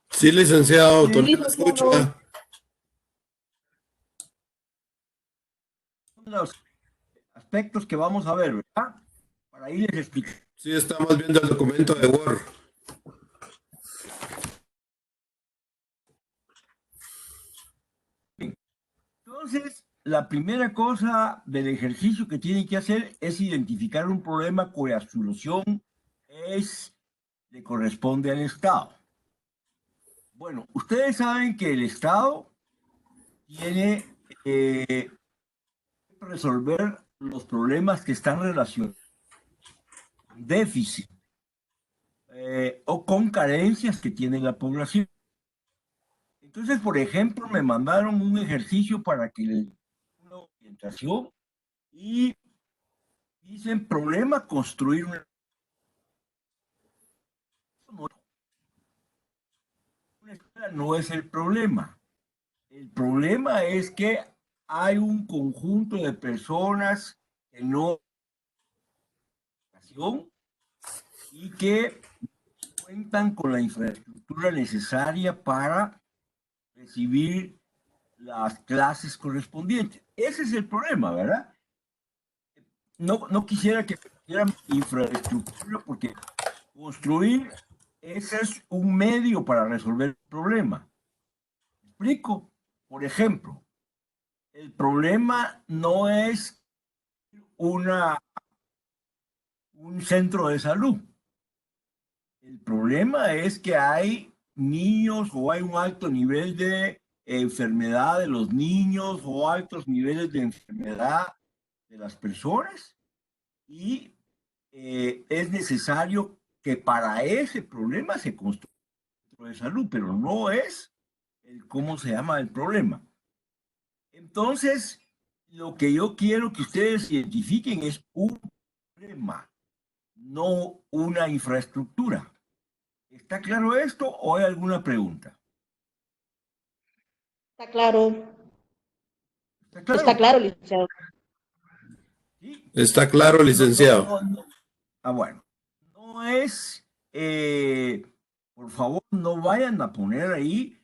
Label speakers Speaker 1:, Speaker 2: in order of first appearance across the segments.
Speaker 1: Sí, licenciado,
Speaker 2: Sí,
Speaker 1: Tony, lo
Speaker 2: licenciado.
Speaker 1: escucha.
Speaker 3: Los aspectos que vamos a ver, ¿verdad? Para irles explicando.
Speaker 1: Sí, estamos viendo el documento de Word.
Speaker 3: Entonces, la primera cosa del ejercicio que tienen que hacer es identificar un problema cuya solución le corresponde al Estado. Bueno, ustedes saben que el Estado tiene que resolver los problemas que están relacionados con déficit o con carencias que tiene la población. Entonces, por ejemplo, me mandaron un ejercicio para que una orientación y dicen problema construir una escuela no es el problema. El problema es que hay un conjunto de personas que no y que cuentan con la infraestructura necesaria para recibir las clases correspondientes. Ese es el problema, ¿verdad? No quisiera que tuvieran infraestructura porque construir ese es un medio para resolver el problema. ¿Me explico? Por ejemplo, el problema no es una, un centro de salud. El problema es que hay niños o hay un alto nivel de enfermedad de los niños o altos niveles de enfermedad de las personas y es necesario que para ese problema se construya un centro de salud, pero no es el cómo se llama el problema. Entonces, lo que yo quiero que ustedes identifiquen es un problema, no una infraestructura. ¿Está claro esto o hay alguna pregunta?
Speaker 2: Está claro.
Speaker 3: ¿Está
Speaker 2: Está
Speaker 3: claro?
Speaker 2: claro, licenciado.
Speaker 3: ¿Sí?
Speaker 1: Está claro,
Speaker 3: No,
Speaker 1: licenciado.
Speaker 3: bueno. No es, por favor, no vayan a poner ahí,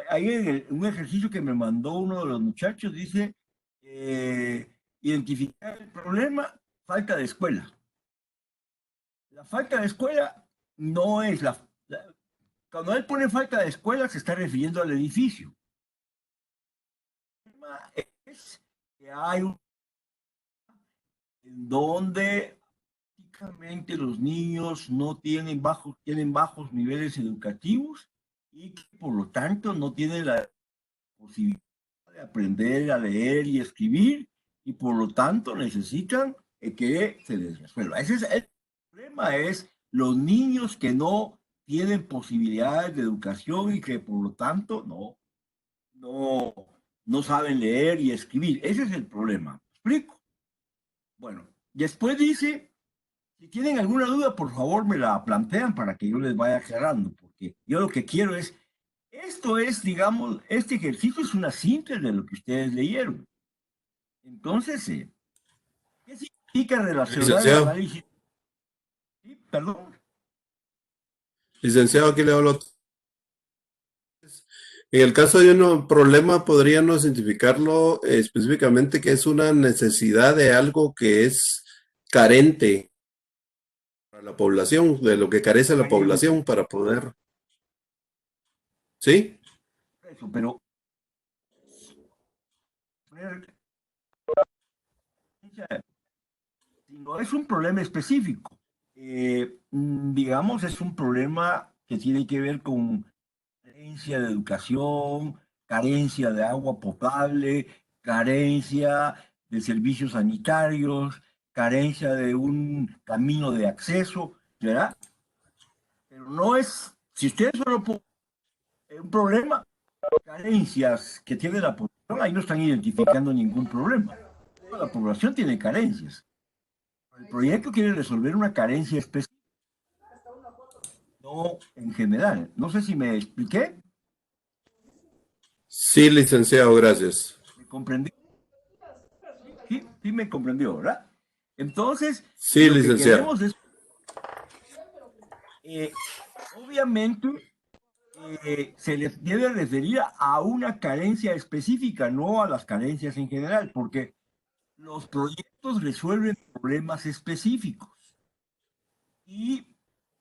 Speaker 3: ahí en un ejercicio que me mandó uno de los muchachos, dice, identificar el problema, falta de escuela. La falta de escuela no es cuando él pone falta de escuela se está refiriendo al edificio. El problema es que hay un en donde prácticamente los niños no tienen bajos niveles educativos y que por lo tanto no tienen la posibilidad de aprender a leer y escribir y por lo tanto necesitan que se les resuelva. Ese es el problema, es los niños que no tienen posibilidades de educación y que por lo tanto no, no saben leer y escribir. Ese es el problema. ¿Me explico? Bueno, después dice si tienen alguna duda, por favor me la plantean para que yo les vaya aclarando, porque yo lo que quiero es, esto es, digamos, este ejercicio es una síntesis de lo que ustedes leyeron. Entonces, ¿qué significa relacionar el
Speaker 1: Licenciado.
Speaker 3: análisis? Sí, perdón.
Speaker 1: Licenciado, aquí le hablo. En el caso de un problema, podríamos identificarlo específicamente que es una necesidad de algo que es carente para la población, de lo que carece la población para poder. ¿Sí?
Speaker 3: Eso, pero no es un problema específico. Digamos, es un problema que tiene que ver con carencia de educación, carencia de agua potable, carencia de servicios sanitarios, carencia de un camino de acceso, ¿verdad? Pero no es, si ustedes solo ponen un problema, carencias que tiene la población, ahí no están identificando ningún problema. Toda la población tiene carencias. El proyecto quiere resolver una carencia específica, no en general. No sé si me expliqué,
Speaker 1: Sí, licenciado, gracias.
Speaker 3: me comprendí. Sí me comprendió, ¿verdad? Entonces,
Speaker 1: Sí,
Speaker 3: lo que
Speaker 1: licenciado.
Speaker 3: queremos es, eh, obviamente, se les debe referir a una carencia específica, no a las carencias en general, porque los proyectos resuelven problemas específicos y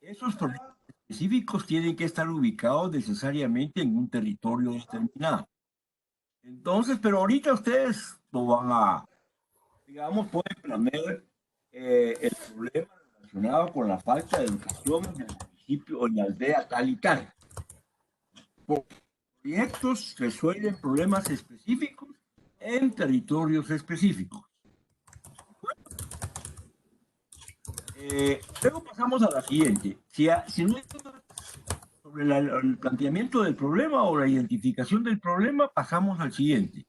Speaker 3: esos problemas específicos tienen que estar ubicados necesariamente en un territorio determinado. Entonces, pero ahorita ustedes lo van a, digamos, pueden planear el problema relacionado con la falta de educación en el municipio o en la aldea tal y tal. Proyectos resuelven problemas específicos en territorios específicos. Luego pasamos a la siguiente. Si no hay dudas sobre el planteamiento del problema o la identificación del problema, pasamos al siguiente.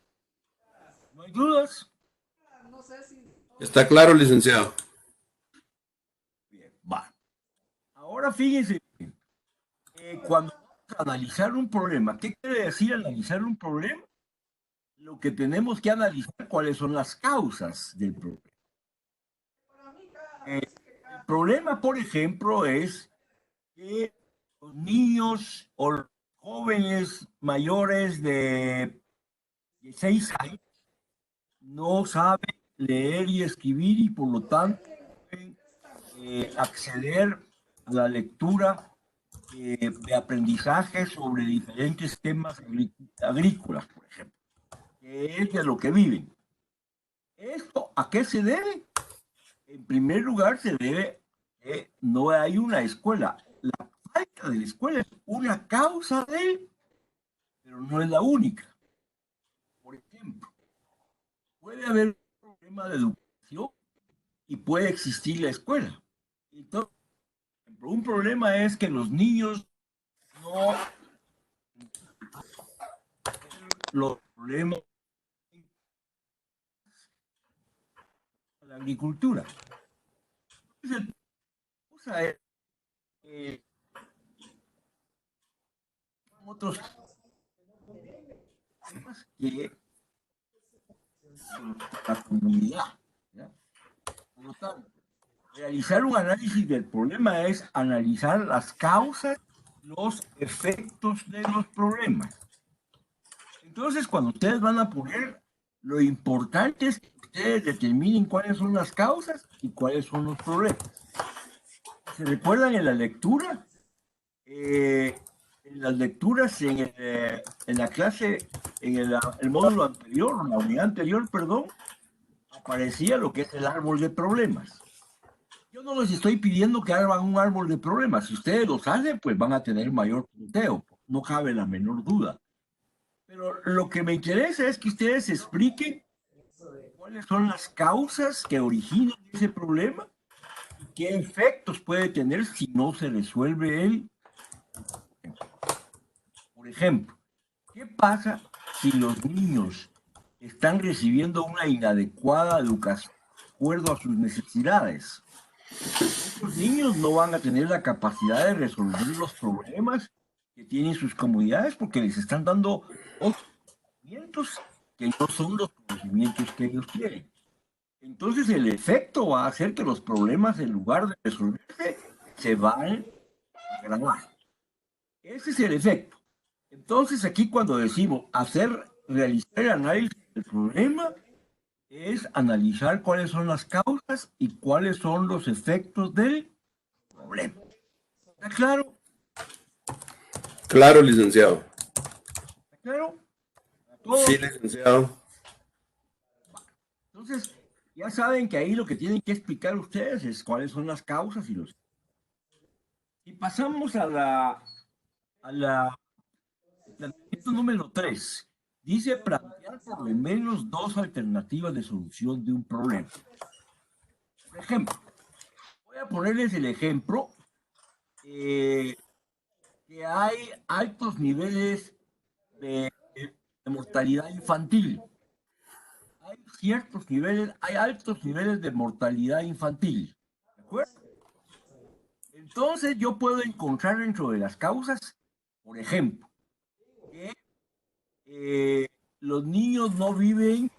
Speaker 3: ¿No hay dudas?
Speaker 1: Está claro, licenciado.
Speaker 3: Bien, va. Ahora fíjense, cuando vamos a analizar un problema, ¿qué quiere decir analizar un problema? Lo que tenemos que analizar cuáles son las causas del problema. El problema, por ejemplo, es que los niños o los jóvenes mayores de 6 años no saben leer y escribir y por lo tanto pueden acceder a la lectura de aprendizaje sobre diferentes temas agrícolas, por ejemplo, que es de lo que viven. ¿Esto a qué se debe? En primer lugar, se debe que no hay una escuela. La falta de la escuela es una causa de, pero no es la única. Por ejemplo, puede haber un problema de educación y puede existir la escuela. Entonces, un problema es que los niños no los problemas de la agricultura. Entonces, otros temas que la comunidad. ¿Ya? Por lo tanto, realizar un análisis del problema es analizar las causas, los efectos de los problemas. Entonces, cuando ustedes van a poner, lo importante es que ustedes determinen cuáles son las causas y cuáles son los problemas. ¿Se recuerdan en la lectura? En las lecturas, en la clase, en el módulo anterior, la unidad anterior, perdón, aparecía lo que es el árbol de problemas. Yo no les estoy pidiendo que hagan un árbol de problemas. Si ustedes los hacen, pues van a tener mayor punteo. No cabe la menor duda. Pero lo que me interesa es que ustedes expliquen cuáles son las causas que originan ese problema y qué efectos puede tener si no se resuelve él. Por ejemplo, ¿qué pasa si los niños están recibiendo una inadecuada educación de acuerdo a sus necesidades? Los niños no van a tener la capacidad de resolver los problemas que tienen sus comunidades porque les están dando otros conocimientos que no son los conocimientos que ellos quieren. Entonces el efecto va a hacer que los problemas, en lugar de resolverse, se van a agravar. Ese es el efecto. Entonces aquí cuando decimos realizar el análisis del problema, es analizar cuáles son las causas y cuáles son los efectos del problema. ¿Está claro?
Speaker 1: Claro, licenciado.
Speaker 3: ¿Está claro?
Speaker 1: Sí, licenciado.
Speaker 3: Entonces, ya saben que ahí lo que tienen que explicar ustedes es cuáles son las causas y los... Y pasamos a la planteamiento número 3. Dice plantear por lo menos 2 alternativas de solución de un problema. Por ejemplo, voy a ponerles el ejemplo que hay altos niveles de mortalidad infantil. Hay altos niveles de mortalidad infantil. ¿De acuerdo? Entonces yo puedo encontrar dentro de las causas, por ejemplo, que los niños no viven en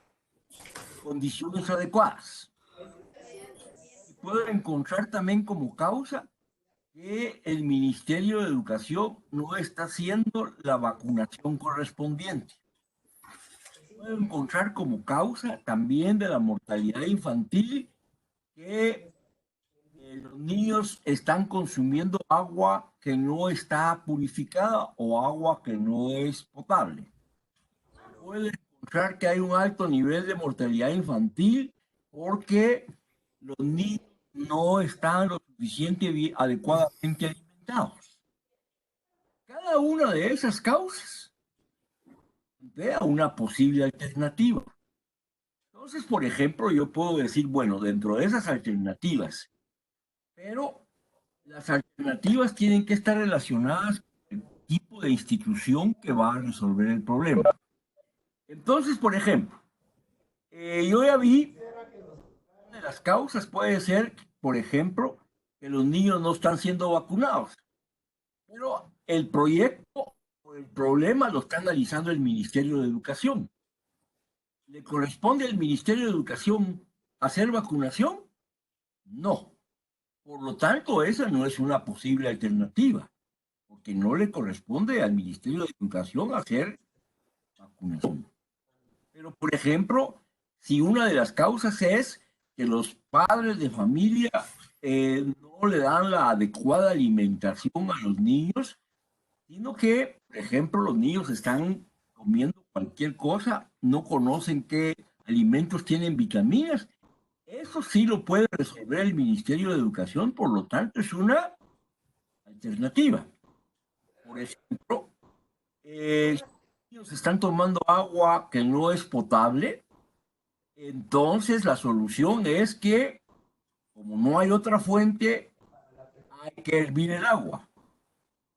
Speaker 3: condiciones adecuadas. Y puedo encontrar también como causa que el Ministerio de Educación no está haciendo la vacunación correspondiente. Puedo encontrar como causa también de la mortalidad infantil que los niños están consumiendo agua que no está purificada o agua que no es potable. Puede encontrar que hay un alto nivel de mortalidad infantil porque los niños no están lo suficiente adecuadamente alimentados. Cada una de esas causas vea una posible alternativa. Entonces, por ejemplo, yo puedo decir, bueno, dentro de esas alternativas, pero las alternativas tienen que estar relacionadas con el tipo de institución que va a resolver el problema. Entonces, por ejemplo, yo ya vi, una de las causas puede ser, por ejemplo, que los niños no están siendo vacunados, pero el proyecto o el problema lo está analizando el Ministerio de Educación. ¿Le corresponde al Ministerio de Educación hacer vacunación? No. Por lo tanto, esa no es una posible alternativa, porque no le corresponde al Ministerio de Educación hacer vacunación. Pero, por ejemplo, si una de las causas es que los padres de familia no le dan la adecuada alimentación a los niños, sino que, por ejemplo, los niños están comiendo cualquier cosa, no conocen qué alimentos tienen vitaminas, eso sí lo puede resolver el Ministerio de Educación, por lo tanto es una alternativa. Por ejemplo, si los niños están tomando agua que no es potable, entonces la solución es que, como no hay otra fuente, hay que hervir el agua.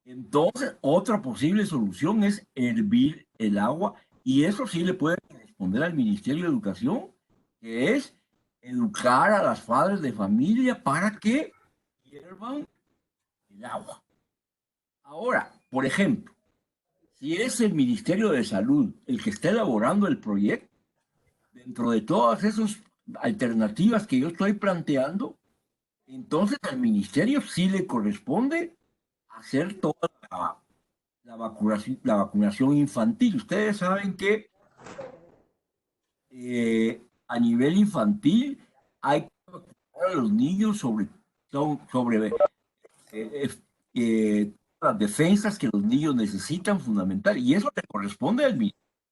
Speaker 3: Entonces, otra posible solución es hervir el agua y eso sí le puede corresponder al Ministerio de Educación, que es educar a las padres de familia para que hiervan el agua. Ahora, por ejemplo, si es el Ministerio de Salud el que está elaborando el proyecto, dentro de todas esas alternativas que yo estoy planteando, entonces al ministerio sí le corresponde hacer toda la vacunación infantil. Ustedes saben que a nivel infantil hay que vacunar a los niños sobre las defensas que los niños necesitan fundamental. Y eso le corresponde al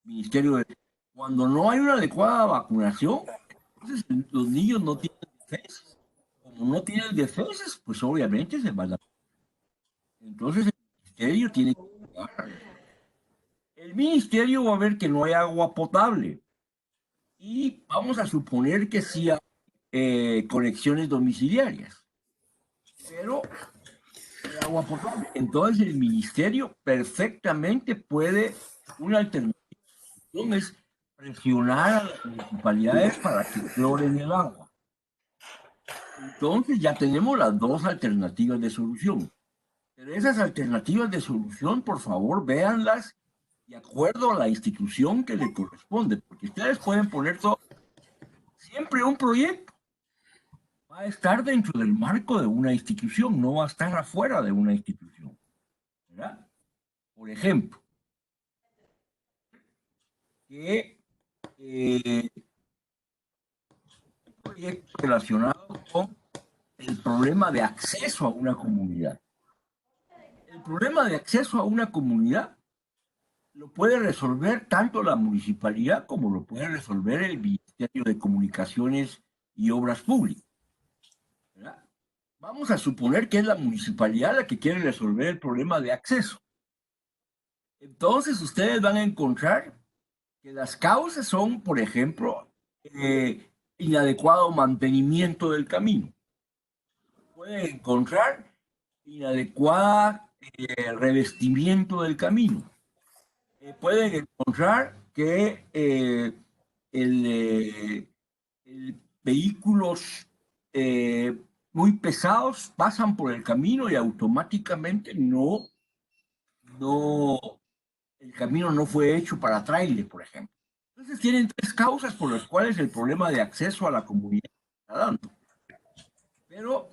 Speaker 3: Ministerio de... Cuando no hay una adecuada vacunación, entonces los niños no tienen defensas. Como no tienen defensas, pues obviamente se van a... Entonces el ministerio tiene que... El ministerio va a ver que no hay agua potable y vamos a suponer que sí hay conexiones domiciliarias, pero hay agua potable. Entonces el ministerio perfectamente puede, una alternativa es presionar a las municipalidades para que cloren el agua. Entonces ya tenemos las dos alternativas de solución. Pero esas alternativas de solución, por favor, véanlas de acuerdo a la institución que le corresponde, porque ustedes pueden poner todo, siempre un proyecto va a estar dentro del marco de una institución, no va a estar afuera de una institución, ¿verdad? Por ejemplo, que un proyecto relacionado con el problema de acceso a una comunidad. El problema de acceso a una comunidad lo puede resolver tanto la municipalidad como lo puede resolver el Ministerio de Comunicaciones y Obras Públicas, ¿verdad? Vamos a suponer que es la municipalidad la que quiere resolver el problema de acceso. Entonces ustedes van a encontrar que las causas son, por ejemplo, inadecuado mantenimiento del camino. Pueden encontrar inadecuado revestimiento del camino. Pueden encontrar que vehículos muy pesados pasan por el camino y automáticamente el camino no fue hecho para tráiler, por ejemplo. Entonces tienen tres causas por las cuales el problema de acceso a la comunidad está dando. Pero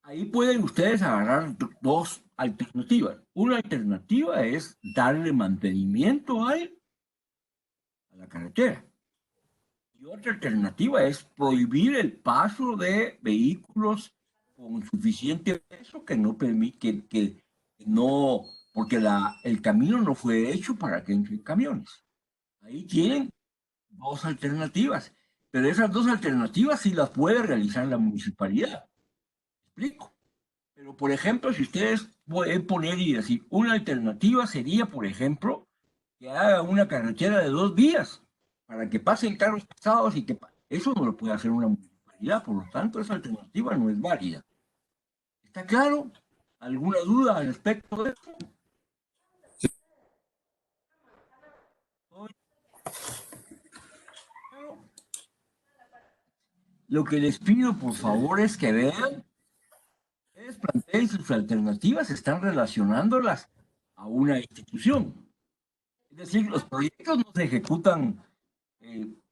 Speaker 3: ahí pueden ustedes agarrar dos alternativas. Una alternativa es darle mantenimiento a la carretera. Y otra alternativa es prohibir el paso de vehículos con suficiente peso que no permite, que no, porque el camino no fue hecho para que entren camiones. Ahí tienen dos alternativas, pero esas dos alternativas sí las puede realizar la municipalidad. ¿Me explico? Pero, por ejemplo, si ustedes pueden poner y decir, una alternativa sería, por ejemplo, que haga una carretera de 2 vías para que pasen carros pesados y que eso no lo puede hacer una municipalidad, por lo tanto, esa alternativa no es válida. ¿Está claro? ¿Alguna duda al respecto de eso? Lo que les pido, por favor, es que vean, ustedes planteen sus alternativas, están relacionándolas a una institución. Es decir, los proyectos no se ejecutan,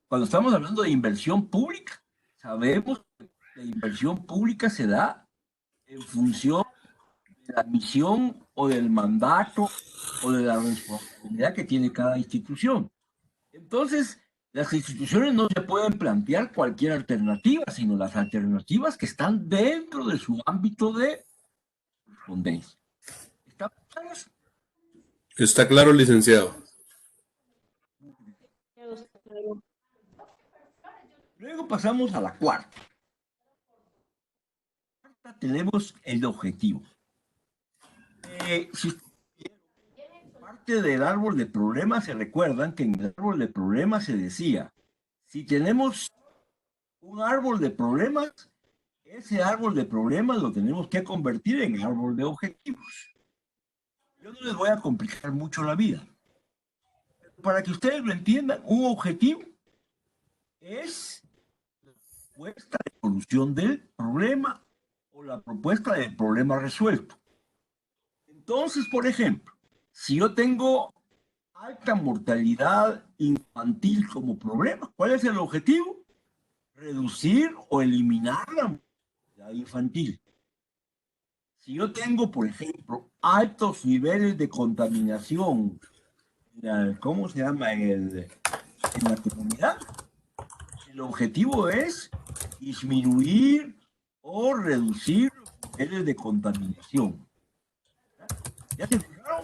Speaker 3: cuando estamos hablando de inversión pública, sabemos que la inversión pública se da en función de la misión o del mandato o de la responsabilidad que tiene cada institución. Entonces, las instituciones no se pueden plantear cualquier alternativa, sino las alternativas que están dentro de su ámbito de correspondencia. ¿Está claro?
Speaker 1: Está claro, licenciado.
Speaker 3: Luego pasamos a la cuarta. Tenemos el objetivo. Si parte del árbol de problemas, se recuerdan que en el árbol de problemas se decía, si tenemos un árbol de problemas, ese árbol de problemas lo tenemos que convertir en árbol de objetivos. Yo no les voy a complicar mucho la vida. Para que ustedes lo entiendan, un objetivo es la propuesta de solución del problema o la propuesta del problema resuelto. Entonces, por ejemplo, si yo tengo alta mortalidad infantil como problema, ¿cuál es el objetivo? Reducir o eliminar la mortalidad infantil. Si yo tengo, por ejemplo, altos niveles de contaminación, ¿cómo se llama? En la comunidad, el objetivo es disminuir o reducir los niveles de contaminación. ¿Ya se fijaron?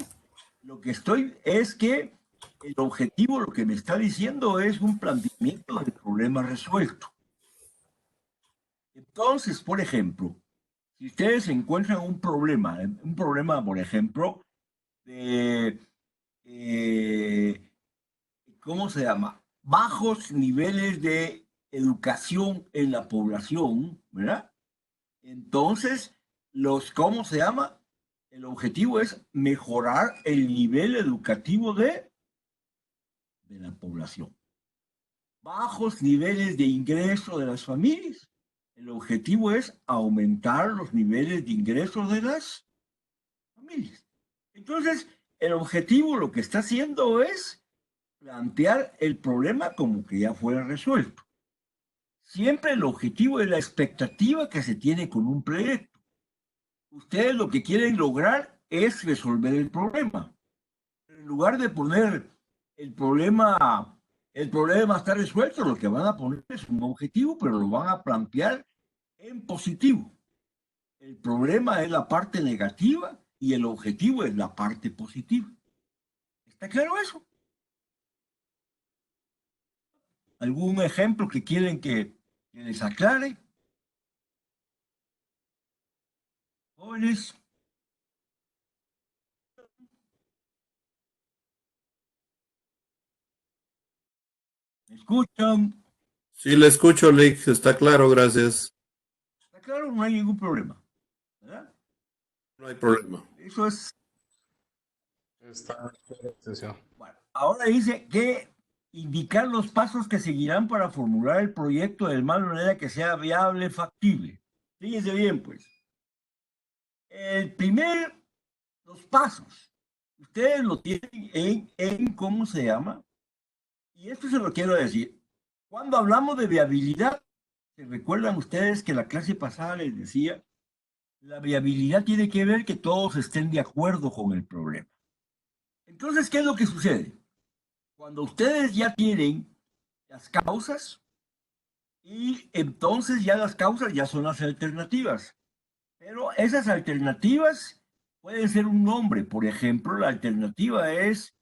Speaker 3: Lo que estoy es que el objetivo, lo que me está diciendo es un planteamiento del problema resuelto. Entonces, por ejemplo, si ustedes encuentran un problema, por ejemplo, de, ¿cómo se llama? Bajos niveles de educación en la población, ¿verdad? Entonces, ¿cómo se llama? El objetivo es mejorar el nivel educativo de la población. Bajos niveles de ingreso de las familias. El objetivo es aumentar los niveles de ingreso de las familias. Entonces, el objetivo lo que está haciendo es plantear el problema como que ya fuera resuelto. Siempre el objetivo es la expectativa que se tiene con un proyecto. Ustedes lo que quieren lograr es resolver el problema. En lugar de poner el problema está resuelto, lo que van a poner es un objetivo, pero lo van a plantear en positivo. El problema es la parte negativa y el objetivo es la parte positiva. ¿Está claro eso? ¿Algún ejemplo que quieren que les aclare? Jóvenes. ¿Me escuchan?
Speaker 1: Sí, le escucho, Lick. Está claro, gracias.
Speaker 3: ¿Está claro? No hay ningún problema, ¿verdad?
Speaker 1: No hay problema.
Speaker 3: Eso es.
Speaker 2: Está
Speaker 3: Bueno, ahora dice que indicar los pasos que seguirán para formular el proyecto de tal manera que sea viable, factible. Fíjense bien, pues. Los pasos, ustedes lo tienen ¿cómo se llama? Y esto se lo quiero decir. Cuando hablamos de viabilidad, ¿se recuerdan ustedes que la clase pasada les decía La viabilidad tiene que ver que todos estén de acuerdo con el problema. Entonces, ¿qué es lo que sucede? Cuando ustedes ya tienen las causas, y entonces ya las causas ya son las alternativas. Pero esas alternativas pueden ser un nombre. Por ejemplo, la alternativa es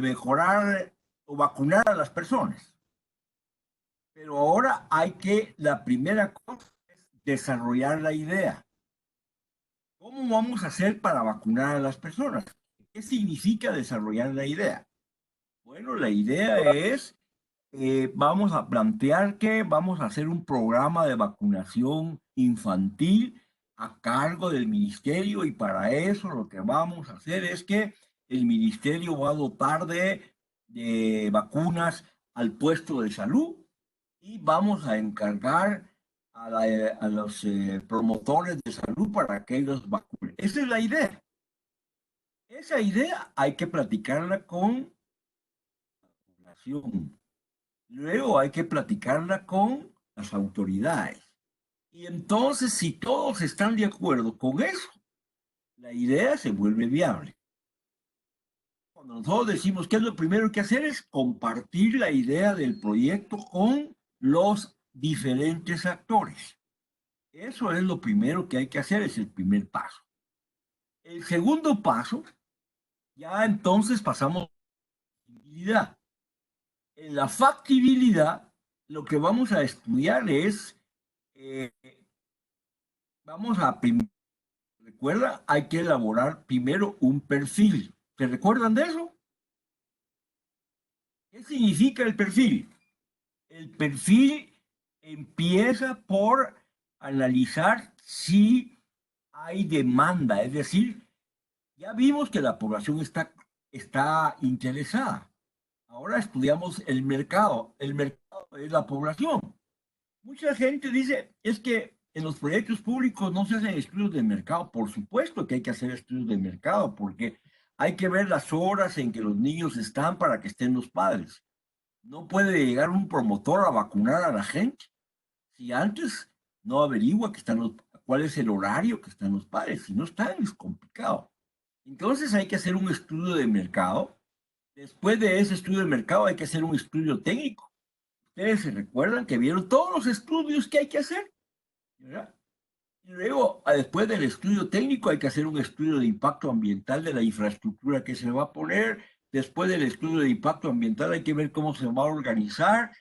Speaker 3: mejorar o vacunar a las personas. Pero ahora la primera cosa es desarrollar la idea. ¿Cómo vamos a hacer para vacunar a las personas? ¿Qué significa desarrollar la idea? Bueno, la idea es, vamos a plantear que vamos a hacer un programa de vacunación infantil a cargo del ministerio, y para eso lo que vamos a hacer es que el ministerio va a dotar de vacunas al puesto de salud, y vamos a encargar a los promotores de salud para que ellos vacunen. Esa es la idea. Esa idea hay que platicarla con la población. Luego hay que platicarla con las autoridades. Y entonces, si todos están de acuerdo con eso, la idea se vuelve viable. Cuando nosotros decimos que es lo primero que hacer es compartir la idea del proyecto con los diferentes actores. Eso es lo primero que hay que hacer, es el primer paso. El segundo paso, ya entonces pasamos a la factibilidad. En la factibilidad, lo que vamos a estudiar es, eh, recuerda, hay que elaborar primero un perfil. ¿Se recuerdan de eso? ¿Qué significa el perfil? El perfil empieza por analizar si hay demanda, es decir, ya vimos que la población está interesada. Ahora estudiamos el mercado. El mercado es la población. Mucha gente dice, es que en los proyectos públicos no se hacen estudios de mercado. Por supuesto que hay que hacer estudios de mercado, porque hay que ver las horas en que los niños están para que estén los padres. No puede llegar un promotor a vacunar a la gente si antes no averigua cuál es el horario que están los padres. Si no están, es complicado. Entonces hay que hacer un estudio de mercado. Después de ese estudio de mercado hay que hacer un estudio técnico. Ustedes se recuerdan que vieron todos los estudios que hay que hacer, ¿verdad? Y luego, después del estudio técnico, hay que hacer un estudio de impacto ambiental de la infraestructura que se va a poner. Después del estudio de impacto ambiental hay que ver cómo se va a organizar,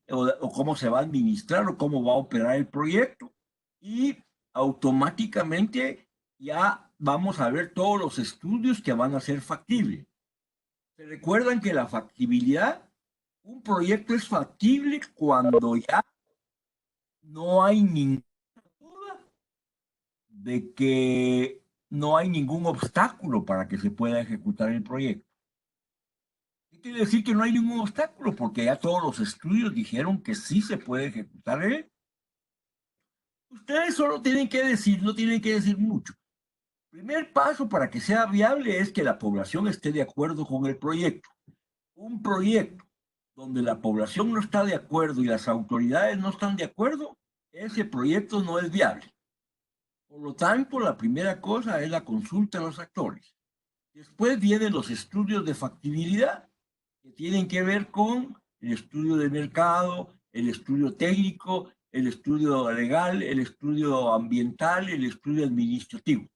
Speaker 3: o cómo se va a administrar, o cómo va a operar el proyecto. Y automáticamente ya vamos a ver todos los estudios que van a ser factibles. ¿Se recuerdan que la factibilidad, un proyecto es factible cuando ya no hay ninguna duda de que no hay ningún obstáculo para que se pueda ejecutar el proyecto? ¿Qué quiere decir que no hay ningún obstáculo? Porque ya todos los estudios dijeron que sí se puede ejecutar él. Ustedes solo tienen que decir, no tienen que decir mucho. El primer paso para que sea viable es que la población esté de acuerdo con el proyecto. Un proyecto donde la población no está de acuerdo y las autoridades no están de acuerdo, ese proyecto no es viable. Por lo tanto, la primera cosa es la consulta a los actores. Después vienen los estudios de factibilidad, que tienen que ver con el estudio de mercado, el estudio técnico, el estudio legal, el estudio ambiental, el estudio administrativo.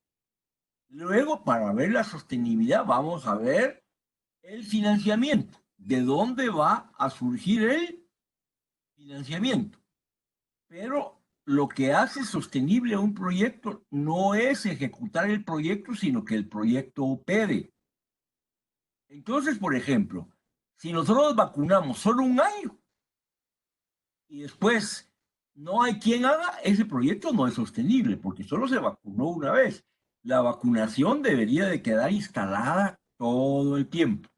Speaker 3: Luego, para ver la sostenibilidad, vamos a ver el financiamiento. ¿De dónde va a surgir el financiamiento? Pero lo que hace sostenible un proyecto no es ejecutar el proyecto, sino que el proyecto opere. Entonces, por ejemplo, si nosotros vacunamos solo un año y después no hay quien haga, ese proyecto no es sostenible porque solo se vacunó una vez. La vacunación debería de quedar instalada todo el tiempo.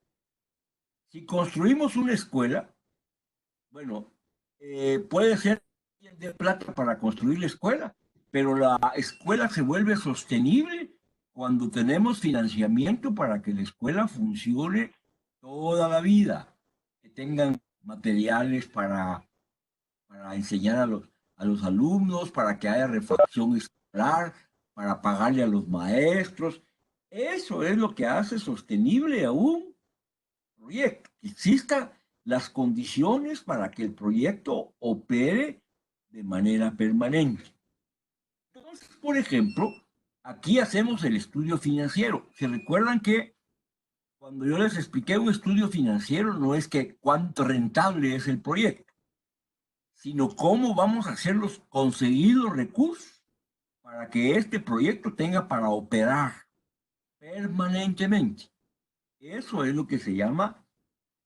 Speaker 3: Si construimos una escuela, bueno, puede ser de plata para construir la escuela, pero la escuela se vuelve sostenible cuando tenemos financiamiento para que la escuela funcione toda la vida, que tengan materiales para enseñar a los alumnos, para que haya refacción escolar, para pagarle a los maestros. Eso es lo que hace sostenible a un proyecto, que existan las condiciones para que el proyecto opere de manera permanente. Entonces, por ejemplo, aquí hacemos el estudio financiero. ¿Se recuerdan que cuando yo les expliqué un estudio financiero no es que cuánto rentable es el proyecto, sino cómo vamos a hacerlos conseguir los recursos para que este proyecto tenga para operar permanentemente? Eso es lo que se llama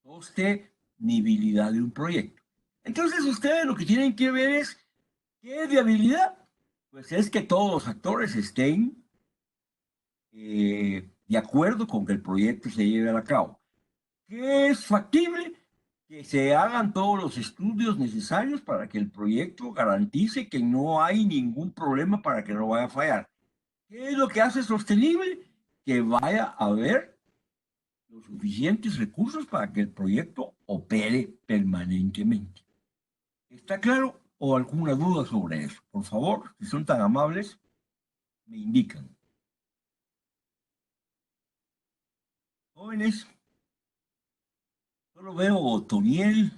Speaker 3: sostenibilidad de un proyecto. Entonces ustedes lo que tienen que ver es ¿qué es viabilidad? Pues es que todos los actores estén de acuerdo con que el proyecto se lleve a cabo. ¿Qué es factible? Que se hagan todos los estudios necesarios para que el proyecto garantice que no hay ningún problema para que no vaya a fallar. ¿Qué es lo que hace sostenible? Que vaya a haber los suficientes recursos para que el proyecto opere permanentemente. ¿Está claro? ¿O alguna duda sobre eso? Por favor, si son tan amables, me indican. Jóvenes, solo veo Toniel.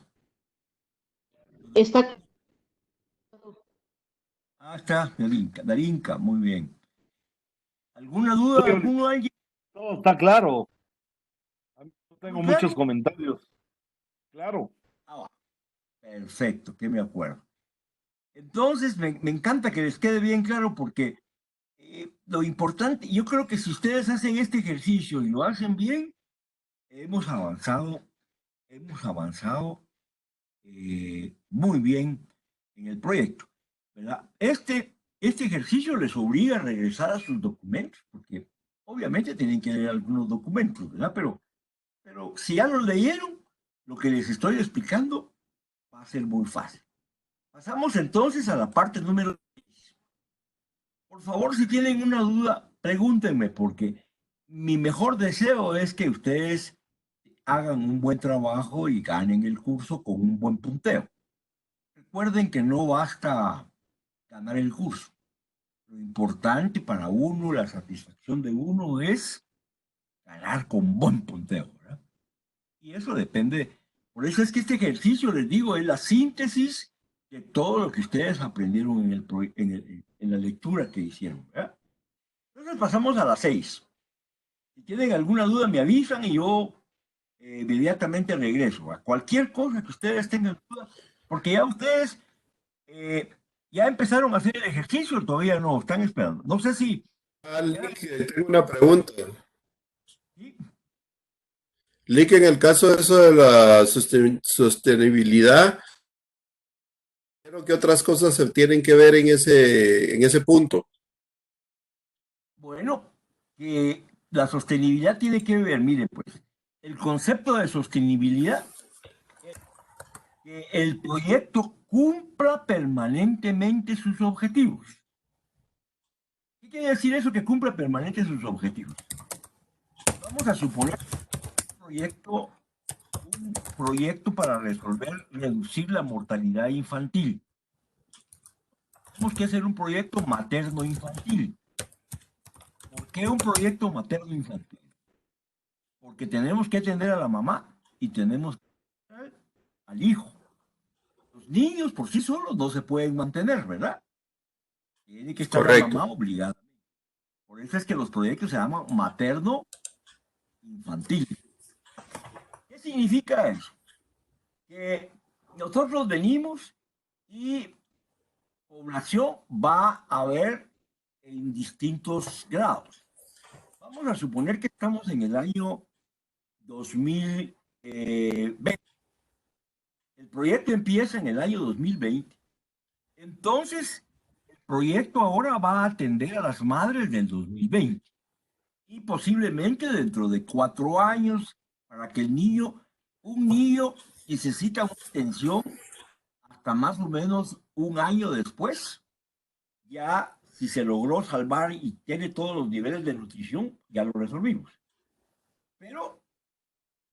Speaker 4: Está,
Speaker 3: Ah, está, Darinka, muy bien. ¿Alguna duda? ¿Alguno alguien?
Speaker 2: Todo está claro. No tengo
Speaker 3: ¿Claro?
Speaker 2: muchos comentarios. Claro.
Speaker 3: Ah, perfecto, que me acuerdo. Entonces, me encanta que les quede bien claro porque lo importante, yo creo que si ustedes hacen este ejercicio y lo hacen bien, hemos avanzado muy bien en el proyecto, ¿verdad? Este ejercicio les obliga a regresar a sus documentos, porque obviamente tienen que leer algunos documentos, ¿verdad? Pero si ya los leyeron, lo que les estoy explicando va a ser muy fácil. Pasamos entonces a la parte número 6. Por favor, si tienen una duda, pregúntenme, porque mi mejor deseo es que ustedes hagan un buen trabajo y ganen el curso con un buen punteo. Recuerden que no basta ganar el curso. Lo importante para uno, la satisfacción de uno es ganar con buen punteo, ¿verdad? Y eso depende. Por eso es que este ejercicio, les digo, es la síntesis de todo lo que ustedes aprendieron en la lectura que hicieron, ¿verdad? Entonces pasamos a las 6. Si tienen alguna duda, me avisan y yo inmediatamente regreso. A cualquier cosa que ustedes tengan duda, porque ya ustedes ya empezaron a hacer el ejercicio, todavía no, están esperando. No sé si...
Speaker 1: Lick, tengo una pregunta.
Speaker 3: ¿Sí?
Speaker 1: Lick, en el caso de eso de la sostenibilidad, creo que otras cosas se tienen que ver en ese punto.
Speaker 3: Bueno, la sostenibilidad tiene que ver, mire, pues, el concepto de sostenibilidad es que el proyecto cumpla permanentemente sus objetivos. ¿Qué quiere decir eso, que cumpla permanentemente sus objetivos? Vamos a suponer un proyecto para reducir la mortalidad infantil. Tenemos que hacer un proyecto materno-infantil. ¿Por qué un proyecto materno-infantil? Porque tenemos que atender a la mamá y tenemos que atender al hijo. Los niños por sí solos no se pueden mantener, ¿verdad? Tiene que estar la
Speaker 1: Correcto.
Speaker 3: mamá obligada. Por eso es que los proyectos se llaman materno-infantil. ¿Qué significa eso? Que nosotros venimos y población va a haber en distintos grados. Vamos a suponer que estamos en el año 2020. El proyecto empieza en el año 2020. Entonces, el proyecto ahora va a atender a las madres del 2020 y posiblemente dentro de 4 años para que un niño necesita una atención hasta más o menos un año después. Ya si se logró salvar y tiene todos los niveles de nutrición, ya lo resolvimos. Pero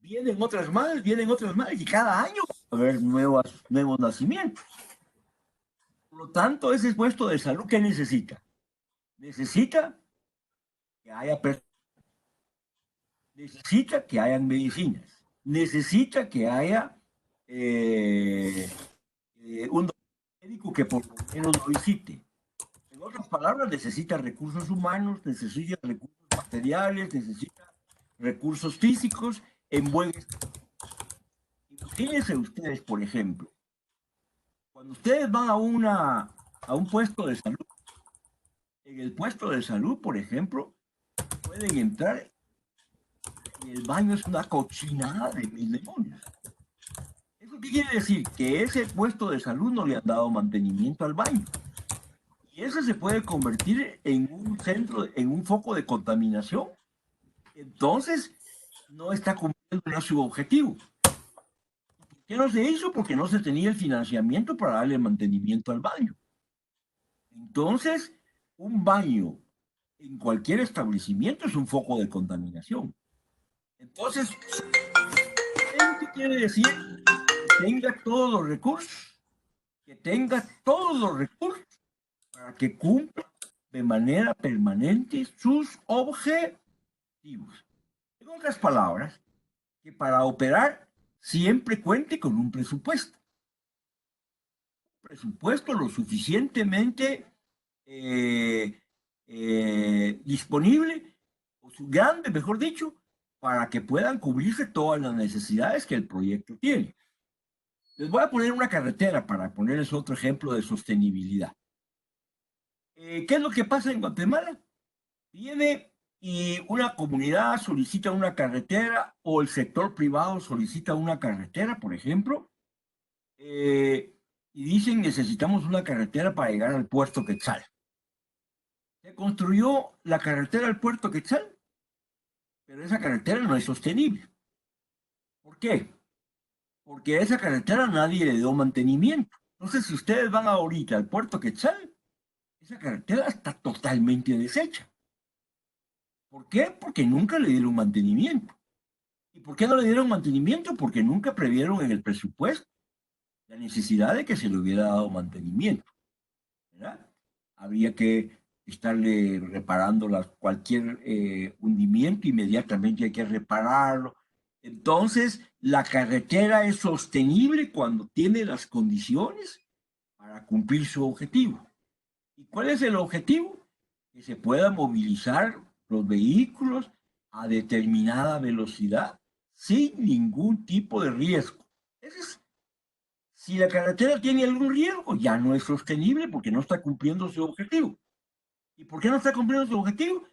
Speaker 3: vienen otras madres y cada año va a haber nuevos nacimientos. Por lo tanto, ese puesto de salud, ¿qué necesita? Necesita que haya personas, necesita que hayan medicinas, necesita que haya un médico que por lo menos lo visite. En otras palabras, necesita recursos humanos, necesita recursos materiales, necesita recursos físicos en buen estado. Imagínense ustedes, por ejemplo, cuando ustedes van a un puesto de salud, en el puesto de salud, por ejemplo, pueden entrar y el baño es una cochinada de mil demonios. ¿Eso qué quiere decir? Que ese puesto de salud no le han dado mantenimiento al baño. Y eso se puede convertir en un centro, en un foco de contaminación. Entonces, no está cumpliendo su objetivo. ¿Por qué no se hizo? Porque no se tenía el financiamiento para darle mantenimiento al baño. Entonces, un baño en cualquier establecimiento es un foco de contaminación. Entonces, ¿qué quiere decir? Que tenga todos los recursos, que tenga todos los recursos para que cumpla de manera permanente sus objetivos. En otras palabras, que para operar siempre cuente con un presupuesto. Un presupuesto lo suficientemente disponible, o grande, mejor dicho, para que puedan cubrirse todas las necesidades que el proyecto tiene. Les voy a poner una carretera para ponerles otro ejemplo de sostenibilidad. ¿Qué es lo que pasa en Guatemala? Viene y una comunidad solicita una carretera o el sector privado solicita una carretera, por ejemplo, y dicen necesitamos una carretera para llegar al puerto Quetzal. Se construyó la carretera al puerto Quetzal, pero esa carretera no es sostenible. ¿Por qué? Porque a esa carretera nadie le dio mantenimiento. Entonces, si ustedes van ahorita al puerto Quetzal, esa carretera está totalmente deshecha. ¿Por qué? Porque nunca le dieron mantenimiento. ¿Y por qué no le dieron mantenimiento? Porque nunca previeron en el presupuesto la necesidad de que se le hubiera dado mantenimiento, ¿verdad? Habría que estarle reparando cualquier hundimiento, inmediatamente hay que repararlo. Entonces, la carretera es sostenible cuando tiene las condiciones para cumplir su objetivo. ¿Y cuál es el objetivo? Que se puedan movilizar los vehículos a determinada velocidad sin ningún tipo de riesgo. Si la carretera tiene algún riesgo, ya no es sostenible porque no está cumpliendo su objetivo. ¿Y por qué no está cumpliendo su objetivo?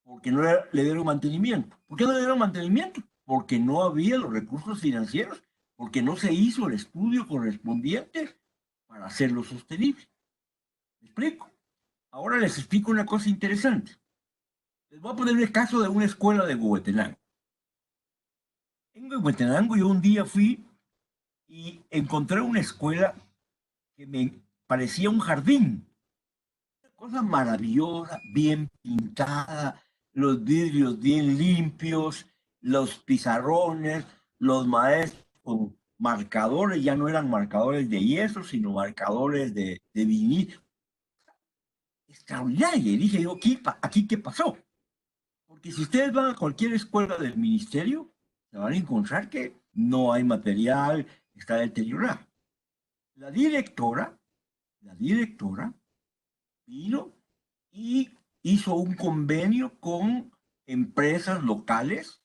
Speaker 3: Porque no le dieron mantenimiento. ¿Por qué no le dieron mantenimiento? Porque no había los recursos financieros, porque no se hizo el estudio correspondiente para hacerlo sostenible. ¿Me explico? Ahora les explico una cosa interesante. Les voy a poner el caso de una escuela de Huehuetenango. En Huehuetenango yo un día fui y encontré una escuela que me parecía un jardín. Una cosa maravillosa, bien pintada, los vidrios bien limpios, los pizarrones, los maestros con marcadores, ya no eran marcadores de yeso, sino marcadores de vinil. Extraordinario. Y dije yo, ¿aquí qué pasó? Porque si ustedes van a cualquier escuela del ministerio, se van a encontrar que no hay material, está deteriorado. La directora vino y hizo un convenio con empresas locales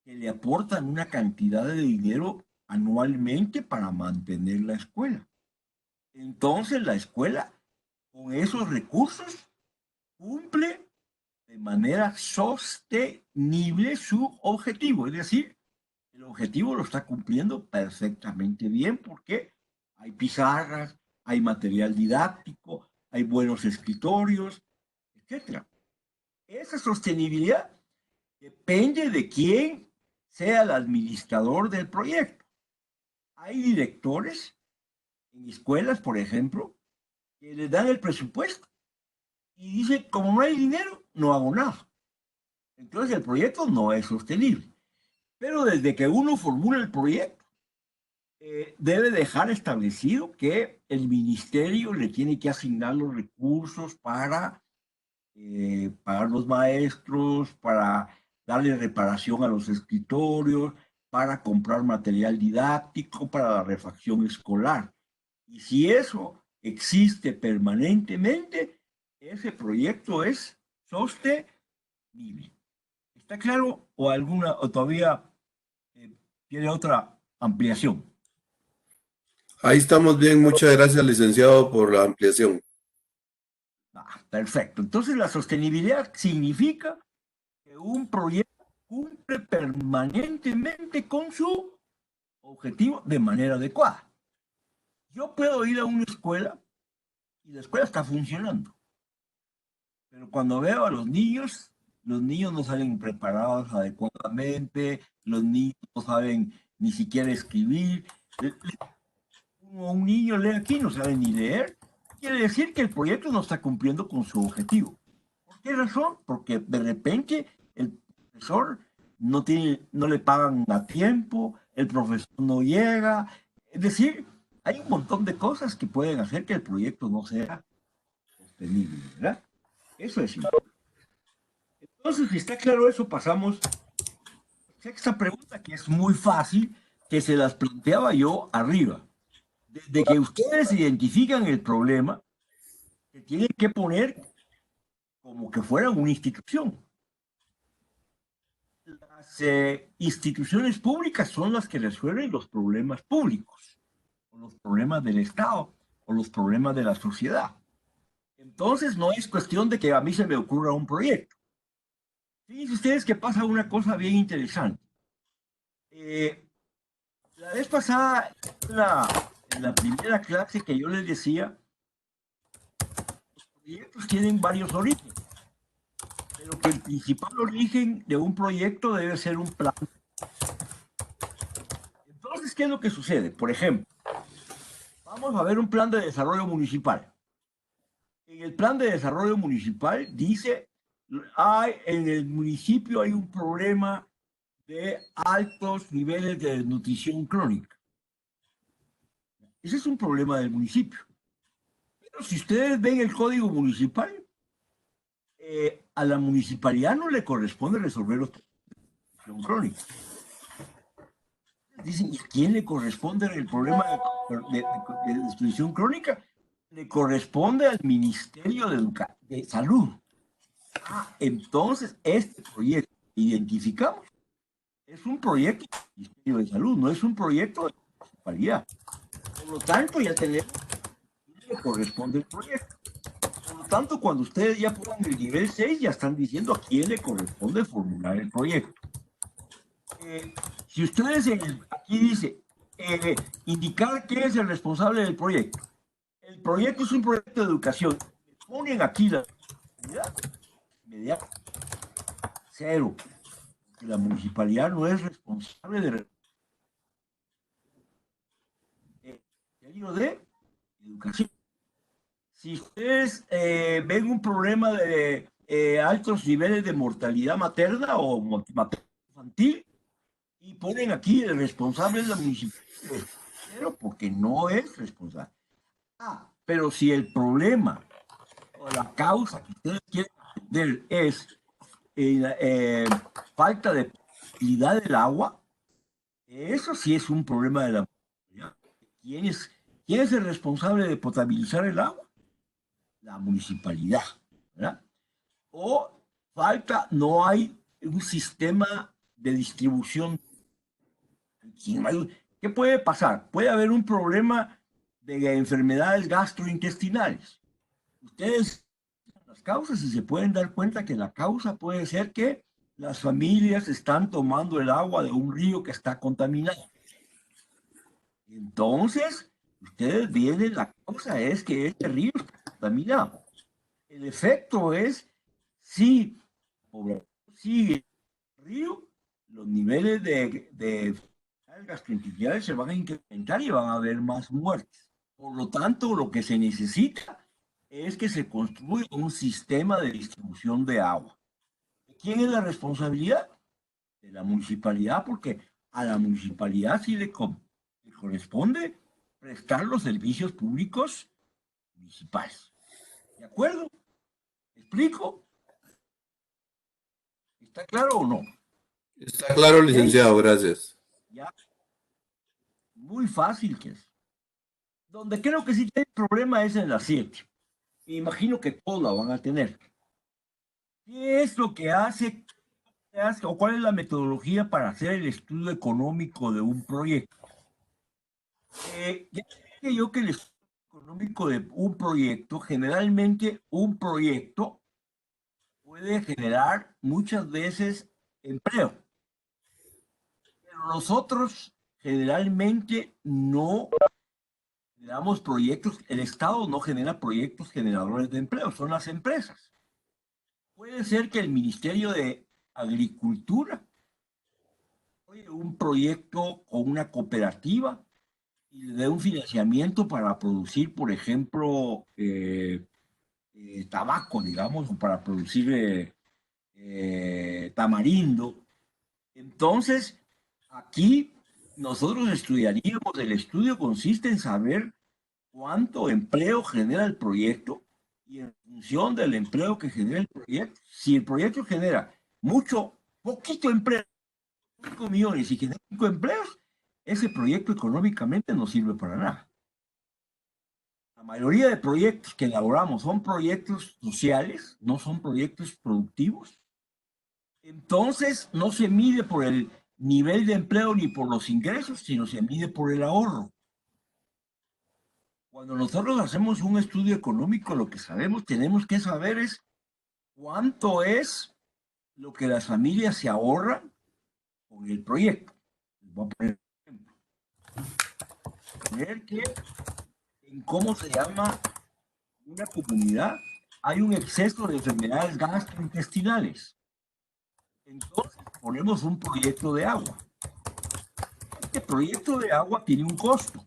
Speaker 3: que le aportan una cantidad de dinero anualmente para mantener la escuela. Entonces la escuela, con esos recursos, cumple de manera sostenible su objetivo. Es decir, el objetivo lo está cumpliendo perfectamente bien porque hay pizarras, hay material didáctico, hay buenos escritorios, etc. Esa sostenibilidad depende de quién sea el administrador del proyecto. Hay directores en escuelas, por ejemplo, que les dan el presupuesto y dicen, como no hay dinero, no hago nada. Entonces el proyecto no es sostenible. Pero desde que uno formula el proyecto, debe dejar establecido que el ministerio le tiene que asignar los recursos para pagar los maestros, para darle reparación a los escritorios, para comprar material didáctico, para la refacción escolar. Y si eso existe permanentemente, ese proyecto es sostenible. ¿Está claro? ¿O alguna, o todavía tiene otra ampliación?
Speaker 1: Ahí estamos bien. Muchas gracias, licenciado, por la ampliación.
Speaker 3: Perfecto. Entonces la sostenibilidad significa que un proyecto cumple permanentemente con su objetivo de manera adecuada. Yo puedo ir a una escuela y la escuela está funcionando, pero cuando veo a los niños no salen preparados adecuadamente, los niños no saben ni siquiera escribir. Un niño lee aquí, no sabe ni leer. Quiere decir que el proyecto no está cumpliendo con su objetivo. ¿Por qué razón? Porque de repente el profesor no le pagan a tiempo, el profesor no llega. Es decir, hay un montón de cosas que pueden hacer que el proyecto no sea sostenible, ¿verdad? Eso es importante. Entonces, si está claro eso, pasamos a la sexta pregunta, que es muy fácil, que se las planteaba yo arriba. Desde que ustedes identifican el problema, se tienen que poner como que fueran una institución. Las instituciones públicas son las que resuelven los problemas públicos, o los problemas del Estado, o los problemas de la sociedad. Entonces no es cuestión de que a mí se me ocurra un proyecto. Fíjense ustedes que pasa una cosa bien interesante. La vez pasada, en la primera clase que yo les decía, los proyectos tienen varios orígenes, pero que el principal origen de un proyecto debe ser un plan. Entonces, ¿qué es lo que sucede? Por ejemplo, vamos a ver un plan de desarrollo municipal. En el plan de desarrollo municipal dice, en el municipio hay un problema de altos niveles de desnutrición crónica. Ese es un problema del municipio. Pero si ustedes ven el código municipal, a la municipalidad no le corresponde resolver los problemas de desnutrición crónica. Dicen, ¿y a quién le corresponde el problema de desnutrición crónica? Le corresponde al Ministerio de Salud. Entonces, este proyecto que identificamos es un proyecto del Ministerio de Salud, no es un proyecto de la municipalidad. Por lo tanto, ya tenemos a le corresponde el proyecto. Por lo tanto, cuando ustedes ya pongan el nivel 6, ya están diciendo a quién le corresponde formular el proyecto. Si ustedes aquí dice indicar quién es el responsable del proyecto. El proyecto es un proyecto de educación. Ponen aquí la inmediata. Cero. Que la municipalidad no es responsable de educación. Si ustedes ven un problema de altos niveles de mortalidad materna o infantil y ponen aquí el responsable de la municipalidad, pero porque no es responsable. Pero si el problema o la causa que ustedes quieren entender es falta de potabilidad del agua, eso sí es un problema de la municipalidad. ¿Quién es el responsable de potabilizar el agua? La municipalidad, ¿verdad? O no hay un sistema de distribución. ¿Qué puede pasar? Puede haber un problema de enfermedades gastrointestinales. Ustedes las causas y se pueden dar cuenta que la causa puede ser que las familias están tomando el agua de un río que está contaminado. Entonces, ustedes vienen, la causa es que este río está contaminado. El efecto es, si sigue el río, los niveles de gastrointestinales se van a incrementar y van a haber más muertes. Por lo tanto, lo que se necesita es que se construya un sistema de distribución de agua. ¿Quién es la responsabilidad? De la municipalidad, porque a la municipalidad sí le corresponde prestar los servicios públicos municipales. ¿De acuerdo? ¿Explico? ¿Está claro o no?
Speaker 1: Está claro, licenciado, gracias.
Speaker 3: Ya, muy fácil que es. Donde creo que sí tiene problema es en la 7. Imagino que todos la van a tener. ¿Qué es lo que hace o cuál es la metodología para hacer el estudio económico de un proyecto? Ya dije yo que el estudio económico de un proyecto, generalmente un proyecto puede generar muchas veces empleo. Pero nosotros generalmente no generamos proyectos, el Estado no genera proyectos generadores de empleo, son las empresas. Puede ser que el Ministerio de Agricultura oye un proyecto con una cooperativa y le dé un financiamiento para producir, por ejemplo, tabaco, digamos, o para producir tamarindo. Entonces, aquí nosotros estudiaríamos, el estudio consiste en saber cuánto empleo genera el proyecto y en función del empleo que genera el proyecto, si el proyecto genera poquito empleo, 5 millones y genera 5 empleos, ese proyecto económicamente no sirve para nada. La mayoría de proyectos que elaboramos son proyectos sociales, no son proyectos productivos. Entonces, no se mide por el nivel de empleo ni por los ingresos, sino se mide por el ahorro. Cuando nosotros hacemos un estudio económico, lo que tenemos que saber es cuánto es lo que las familias se ahorran con el proyecto. Voy a poner un ejemplo. Poner que en cómo se llama una comunidad hay un exceso de enfermedades gastrointestinales. Entonces ponemos un proyecto de agua. Este proyecto de agua tiene un costo.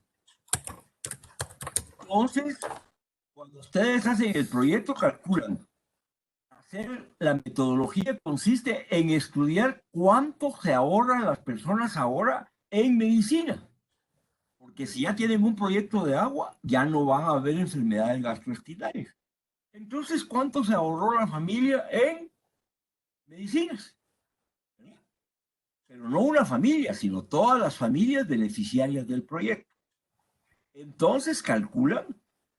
Speaker 3: Entonces, cuando ustedes hacen el proyecto, calculan. Hacer la metodología consiste en estudiar cuánto se ahorran las personas ahora en medicina. Porque si ya tienen un proyecto de agua, ya no van a haber enfermedades gastrointestinales. Entonces, ¿cuánto se ahorró la familia en medicinas? Pero no una familia, sino todas las familias beneficiarias del proyecto. Entonces calculan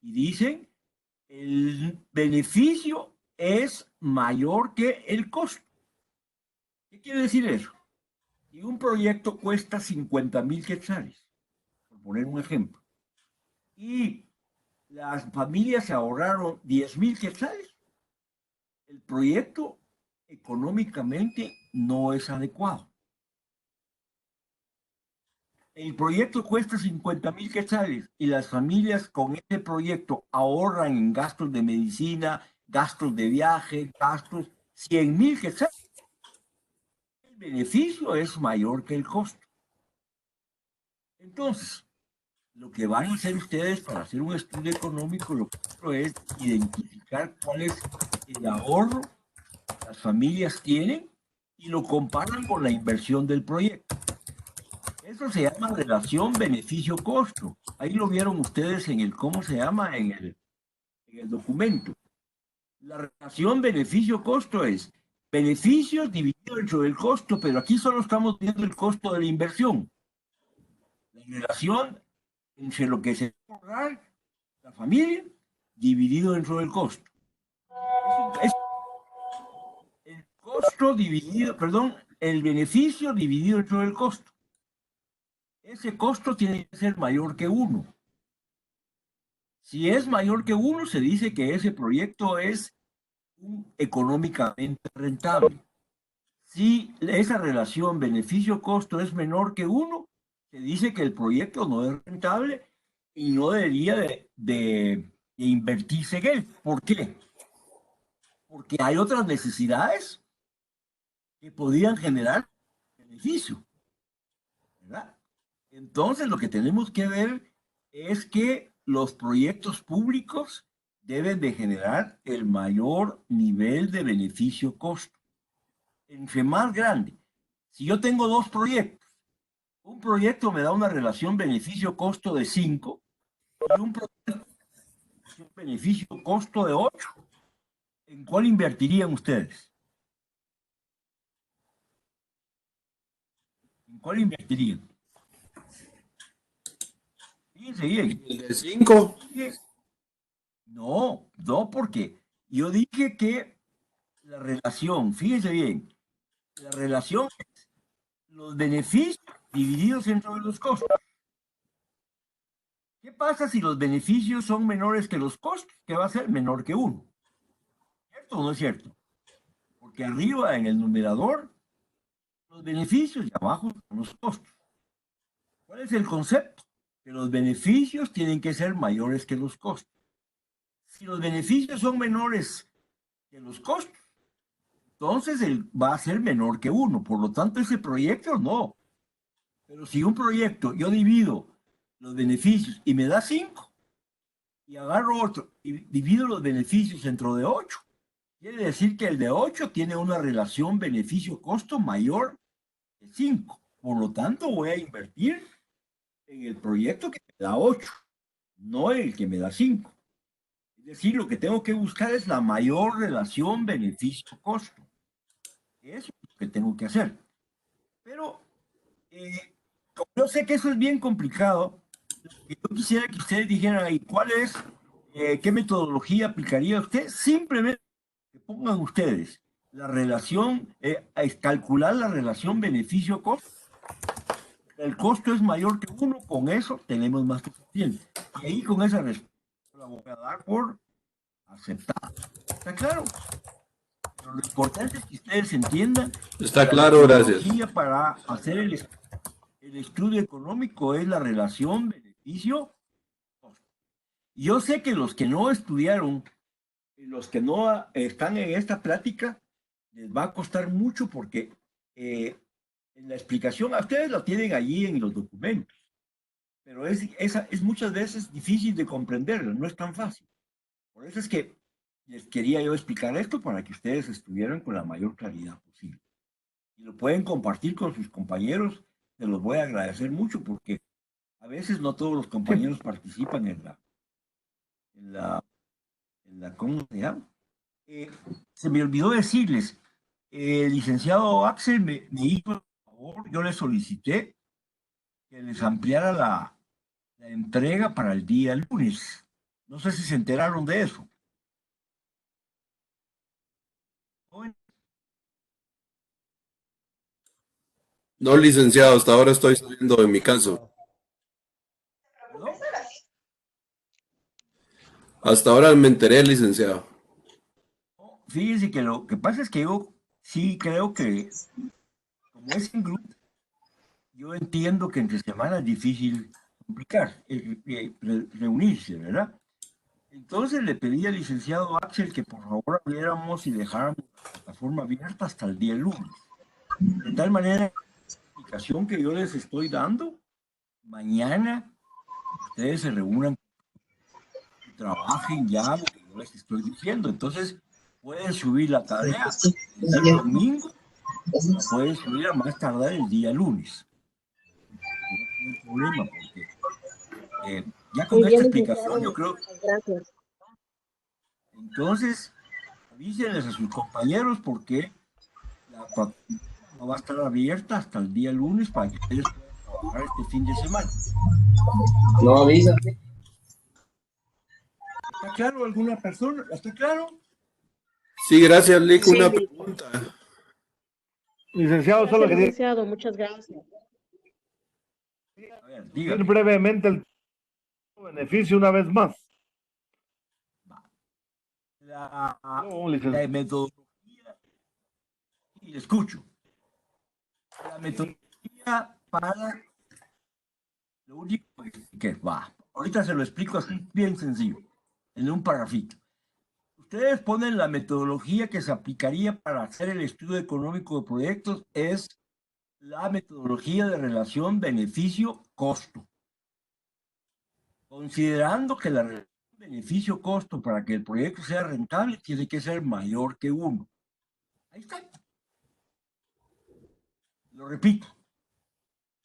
Speaker 3: y dicen, el beneficio es mayor que el costo. ¿Qué quiere decir eso? Si un proyecto cuesta 50,000 quetzales, por poner un ejemplo, y las familias se ahorraron 10,000 quetzales, el proyecto económicamente no es adecuado. El proyecto cuesta 50,000 quetzales y las familias con este proyecto ahorran en gastos de medicina, gastos de viaje, gastos 100,000 quetzales. El beneficio es mayor que el costo. Entonces, lo que van a hacer ustedes para hacer un estudio económico, lo primero es identificar cuál es el ahorro que las familias tienen y lo comparan con la inversión del proyecto. Eso se llama relación beneficio-costo. Ahí lo vieron ustedes en el, ¿cómo se llama? En el documento. La relación beneficio-costo es beneficios dividido entre el costo, pero aquí solo estamos viendo el costo de la inversión. La relación entre lo que se va a ahorrar la familia dividido dentro del costo. Es el costo dividido, perdón, el beneficio dividido dentro del costo. Ese costo tiene que ser mayor que 1. Si es mayor que 1, se dice que ese proyecto es económicamente rentable. Si esa relación beneficio-costo es menor que 1, se dice que el proyecto no es rentable y no debería de invertirse en él. ¿Por qué? Porque hay otras necesidades que podrían generar beneficio, ¿verdad? Entonces, lo que tenemos que ver es que los proyectos públicos deben de generar el mayor nivel de beneficio-costo. Entre más grande. Si yo tengo 2 proyectos Un proyecto me da una relación beneficio-costo de 5 y un proyecto beneficio-costo de 8. ¿En cuál invertirían ustedes? ¿En cuál invertirían? Fíjense bien.
Speaker 1: El de 5.
Speaker 3: No, no, porque yo dije que la relación, fíjense bien, la relación es los beneficios divididos entre los costos. ¿Qué pasa si los beneficios son menores que los costos? ¿Qué va a ser? Menor que 1. ¿Cierto o no es cierto? Porque arriba en el numerador, los beneficios y abajo son los costos. ¿Cuál es el concepto? Que los beneficios tienen que ser mayores que los costos. Si los beneficios son menores que los costos, entonces va a ser menor que 1. Por lo tanto, ese proyecto no. Pero si un proyecto yo divido los beneficios y me da 5, y agarro otro y divido los beneficios entre de 8, quiere decir que el de 8 tiene una relación beneficio-costo mayor que 5. Por lo tanto, voy a invertir en el proyecto que me da 8, no en el que me da 5. Es decir, lo que tengo que buscar es la mayor relación beneficio-costo. Eso es lo que tengo que hacer. Pero yo sé que eso es bien complicado. Yo quisiera que ustedes dijeran ahí qué metodología aplicaría usted. Simplemente que pongan ustedes la relación, calcular la relación beneficio-costo. El costo es mayor que 1, con eso tenemos más que suficiente. Y ahí con esa respuesta la voy a dar por aceptada. ¿Está claro? Pero lo importante es que ustedes entiendan
Speaker 1: Está
Speaker 3: que la
Speaker 1: claro, gracias.
Speaker 3: metodología para hacer el estudio económico es la relación beneficio-costo. Yo sé que los que no estudiaron, los que no están en esta plática, les va a costar mucho porque en la explicación, a ustedes la tienen allí en los documentos, pero es muchas veces difícil de comprenderlo, no es tan fácil. Por eso es que les quería yo explicar esto para que ustedes estuvieran con la mayor claridad posible. Y lo pueden compartir con sus compañeros, se los voy a agradecer mucho porque a veces no todos los compañeros participan ¿cómo se llama? Se me olvidó decirles, el licenciado Axel me hizo el favor, yo le solicité que les ampliara la entrega para el día lunes. No sé si se enteraron de eso.
Speaker 1: No, licenciado, hasta ahora estoy saliendo de mi caso.
Speaker 3: ¿No?
Speaker 1: Hasta ahora me enteré, licenciado.
Speaker 3: Fíjense que lo que pasa es que yo sí creo que, como es en grupo, yo entiendo que entre semana es difícil reunirse, ¿verdad? Entonces le pedí al licenciado Axel que por favor abriéramos y dejáramos la plataforma abierta hasta el día lunes. De tal manera, la explicación que yo les estoy dando, mañana ustedes se reúnan y trabajen ya lo que yo les estoy diciendo. Entonces, pueden subir la tarea el día domingo, la pueden subir a más tardar el día lunes. No hay problema, porque ya con esta explicación yo creo.
Speaker 4: Gracias.
Speaker 3: Entonces, avísenles a sus compañeros porque la plataforma va a estar abierta hasta el día lunes para que ustedes puedan trabajar este fin de semana.
Speaker 5: No avisa.
Speaker 3: ¿Está claro alguna persona? ¿Está claro?
Speaker 1: Sí, gracias, Lick.
Speaker 4: Sí,
Speaker 1: Una
Speaker 4: Lick.
Speaker 1: pregunta.
Speaker 2: Licenciado, solo
Speaker 4: Gracias,
Speaker 2: quería
Speaker 4: licenciado, muchas gracias.
Speaker 3: A ver,
Speaker 2: decir
Speaker 3: dígame.
Speaker 2: brevemente el beneficio una vez más.
Speaker 3: La
Speaker 2: Licenciado.
Speaker 3: metodología, y escucho. La metodología para lo único que va. Ahorita se lo explico así bien sencillo, en un parrafito. Ustedes ponen la metodología que se aplicaría para hacer el estudio económico de proyectos es la metodología de relación beneficio-costo. Considerando que la relación beneficio-costo para que el proyecto sea rentable tiene que ser mayor que 1. Ahí está. Lo repito.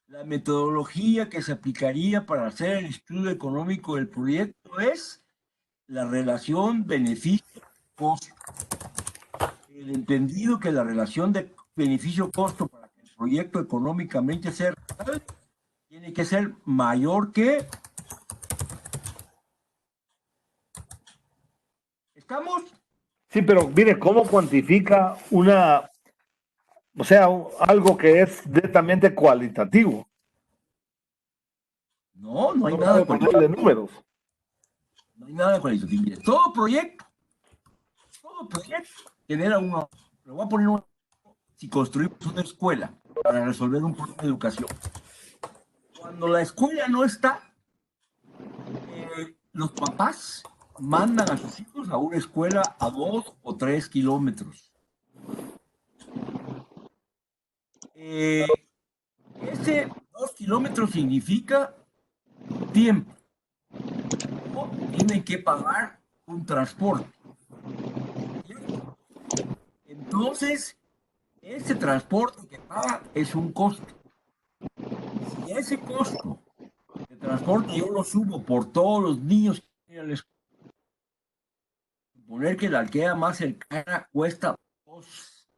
Speaker 3: La metodología que se aplicaría para hacer el estudio económico del proyecto es la relación beneficio-costo. El entendido que la relación de beneficio-costo para que el proyecto económicamente sea rentable tiene que ser mayor que... ¿Estamos?
Speaker 2: Sí, pero mire, ¿cómo cuantifica algo que es netamente cualitativo?
Speaker 3: No, no hay
Speaker 2: No
Speaker 3: nada
Speaker 2: puede ponerle números.
Speaker 3: No hay nada cualitativo. Mire, todo proyecto genera una... Le voy a poner un... Si construimos una escuela para resolver un problema de educación. Cuando la escuela no está, los papás mandan a sus hijos a una escuela a 2 o 3 kilómetros. Ese 2 kilómetros significa tiempo. O tienen que pagar un transporte. Entonces, ese transporte que paga es un costo. Si ese costo de transporte yo lo subo por todos los niños que vienen a la escuela, suponer que la alquea más cercana cuesta 2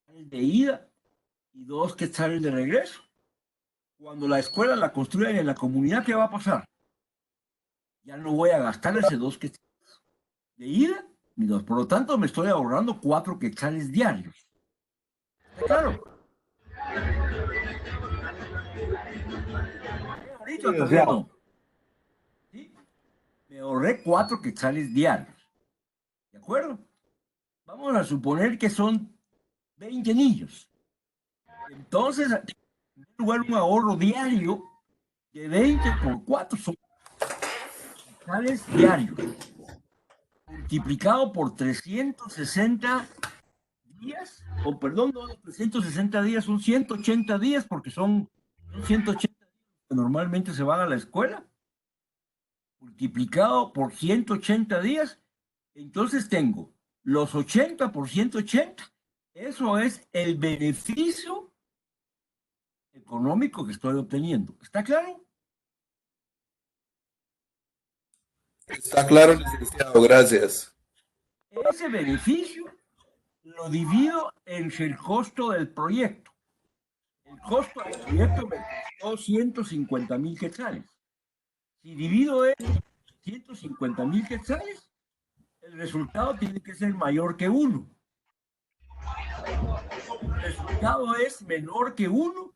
Speaker 3: de ida y 2 quetzales de regreso. Cuando la escuela la construyan en la comunidad, ¿qué va a pasar? Ya no voy a gastar ese 2 quetzales de ida ni 2. Por lo tanto, me estoy ahorrando 4 quetzales diarios. ¿Está claro? Ahorita
Speaker 2: Sí, o
Speaker 3: todavía
Speaker 2: sea,
Speaker 3: no. ¿Sí? Me ahorré 4 quetzales diarios. ¿De acuerdo? Vamos a suponer que son 20 niños. Entonces, en lugar un ahorro diario de 20 por 4 son quetzales diarios. Multiplicado por 360 días, o perdón, no, 360 días son 180 días porque son 180 días que normalmente se van a la escuela. Multiplicado por 180 días, entonces tengo los 80 por 180. Eso es el beneficio económico que estoy obteniendo. ¿Está claro?
Speaker 1: Está claro, licenciado, gracias.
Speaker 3: Ese beneficio lo divido entre el costo del proyecto. El costo del proyecto me costó 150,000 quetzales. Si divido eso en 150,000 quetzales, el resultado tiene que ser mayor que 1. El resultado es menor que 1.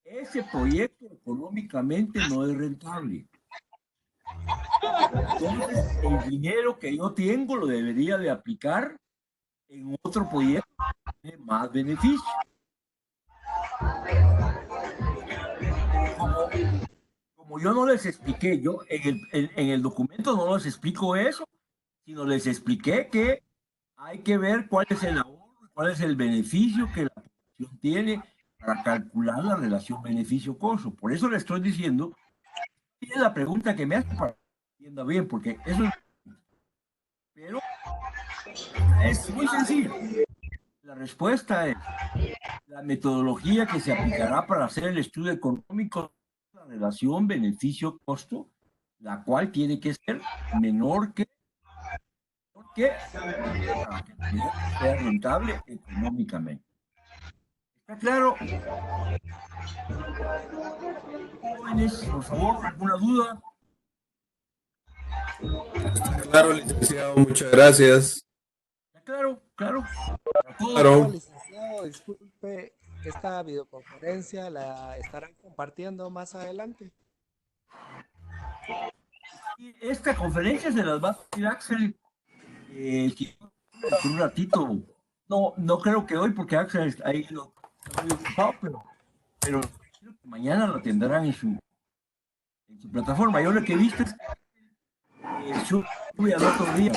Speaker 3: Ese proyecto económicamente no es rentable. Entonces, el dinero que yo tengo lo debería de aplicar en otro proyecto que tiene más beneficio. Como yo no les expliqué, yo en el documento no les explico eso, sino les expliqué que hay que ver cuál es el ahorro, cuál es el beneficio que la población tiene para calcular la relación beneficio-costo. Por eso le estoy diciendo, es la pregunta que me hace para que entienda bien, porque eso es... Pero es muy sencillo. La respuesta es la metodología que se aplicará para hacer el estudio económico de la relación beneficio-costo, la cual tiene que ser menor que para que el proyecto sea rentable económicamente. ¿Está claro? Jóvenes, por favor, ¿alguna duda?
Speaker 1: Claro, licenciado, muchas gracias.
Speaker 3: ¿Está claro? Claro. Para todos.
Speaker 1: Claro.
Speaker 4: Licenciado, disculpe, esta videoconferencia la estarán compartiendo más adelante.
Speaker 3: Y esta conferencia se las va a pedir Axel por un ratito. No creo que hoy, porque Axel está ahí está muy ocupado, pero creo que mañana la tendrán en su plataforma. Yo lo que he visto es que sube al otro día,